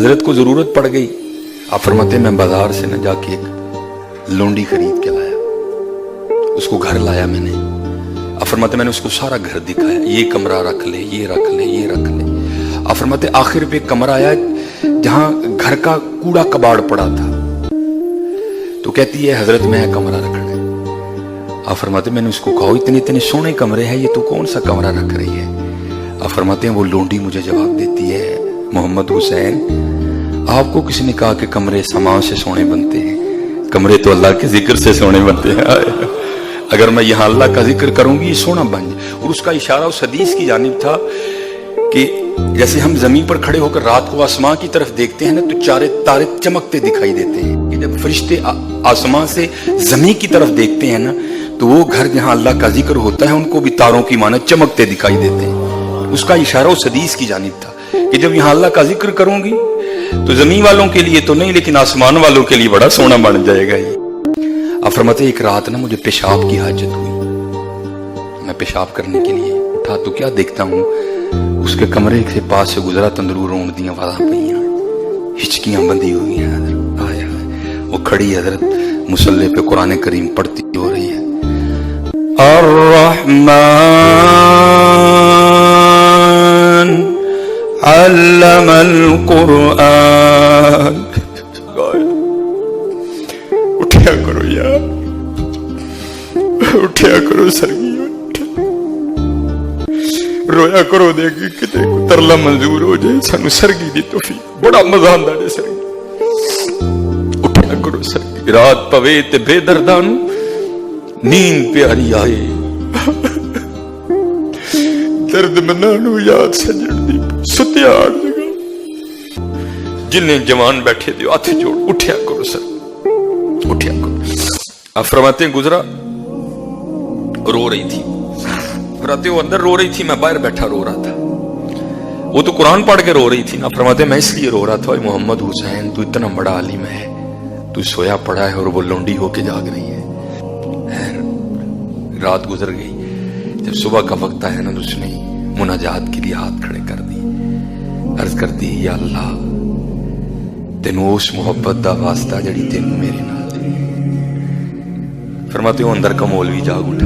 हजरत को जरूरत पड़ गई, आप फरमाते मैं बाजार से न जाके एक लौंडी खरीद के लाया, उसको घर लाया मैंने। आप फरमाते मैंने उसको सारा घर दिखाया, ये कमरा रख ले, ये रख ले, ये रख ले। आप फरमाते आखिर पे एक कमरा आया जहां घर का कूड़ा कबाड़ पड़ा था, तो कहती है हजरत मैं कमरा रखना है। आप फरमाते मैंने उसको कहा इतने इतने सोने कमरे हैं, ये तू कौन सा कमरा रख रही है? आप फरमाते हैं वो लोंडी मुझे जवाब देती है, मोहम्मद हुसैन आपको किसने कहा कि कमरे सामान से सोने बनते हैं? कमरे तो अल्लाह के जिक्र से सोने बनते हैं। अगर मैं यहाँ अल्लाह का जिक्र करूंगी ये सोना बन जाए। और उसका इशारा उस हदीस की जानिब था कि जैसे हम जमीन पर खड़े होकर रात को आसमां की तरफ देखते हैं ना, तो चारे तारे चमकते दिखाई देते हैं कि जब फरिश्ते आसमां से जमीन की तरफ देखते हैं ना, तो वो घर जहाँ अल्लाह का जिक्र होता है उनको भी तारों की माने चमकते दिखाई देते हैं। उसका इशारा उस हदीस की जानिब था कि जब यहाँ अल्लाह का जिक्र करूंगी तो जमीन वालों के लिए तो नहीं, लेकिन आसमान वालों के लिए बड़ा सोना बन जाएगा ये। आप फरमाते एक रात ना मुझे पेशाब की हाजत हुई, मैं पेशाब करने के लिए उठा तो क्या देखता हूँ उसके कमरे के पास से गुजरा, तंदूर रोन दियां वाला पईयां, हिचकियां बंधी हुई हैं। आया वो खड़ी हजरत मुसल्ले पे कुरान करीम पढ़ती हो रही है, अर्रहमान अल्लमल कुरआन। उठा करो यार, उठा करो सरगी, रोया करो देखी किते तरला मंजूर हो जाए, सानू सरगी दी तौफीक, बड़ा मजा आंदा है सरगी। उठा करो सरगी, रात पवे ते बेदर्दा नू नींद प्यारी आए, दर्द मना नू याद सजण दी सुत्या जगह, जिन्ने जवान बैठे थे हाथ जोड़ उठा करो सर, उठा करो। आप फरमाते गुजरा रो रही थी, फरमाते वो अंदर रो रही थी, मैं बाहर बैठा रो रहा था। वो तो कुरान पढ़ के रो रही थी ना, फरमाते मैं इसलिए रो रहा था मोहम्मद हुसैन तू इतना बड़ा आलिम है, तू सोया पड़ा है और वो लौंडी होके जाग रही है। रात गुजर गई, जब सुबह का वक्त आया ना तो उसने मुनाजात के लिए हाथ खड़े कर दिए, अर्ज कर दी या अल्लाह तेनू उस मुहब्बत दा वास्ता जड़ी तेनू मेरे नाल। फरमाते हो अंदर का मौलवी जाग उठा,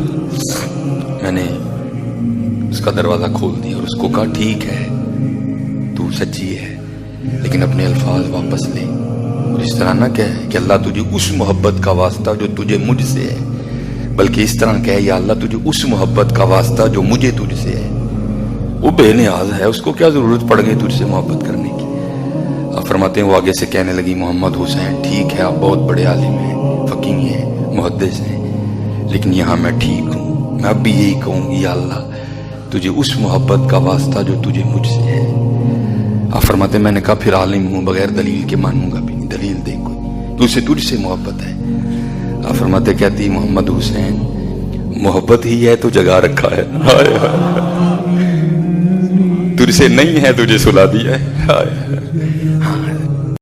मैंने उसका दरवाजा खोल दिया और उसको कहा ठीक है तू सच्ची है, लेकिन अपने अल्फाज वापस ले और इस तरह ना कह कि अल्लाह तुझे उस मोहब्बत का वास्ता जो तुझे मुझसे है, बल्कि इस तरह कह या अल्लाह तुझे उस मोहब्बत का वास्ता जो मुझे तुझसे है। वो बेनियाज है, उसको क्या जरूरत पड़ गई तुझसे मोहब्बत करने की? आप फरमाते हैं वो आगे से कहने लगी मोहम्मद हुसैन ठीक है आप बहुत बड़े आलिम हैं, फकीह हैं, मुहद्दिस हैं, लेकिन यहाँ मैं ठीक हूँ, मैं अब भी यही कहूंगी या अल्लाह तुझे उस मोहब्बत का वास्ता जो तुझे मुझसे है। आप फरमाते मैंने कहा फिर आलिम हूँ बगैर दलील के मानूंगा भी नहीं, दलील दे कोई, तुझसे तुझसे मोहब्बत है। आप फरमाते कहती मोहम्मद हुसैन मोहब्बत ही है तो जगा रखा है, तुझसे नहीं है तुझे सुला दिया है।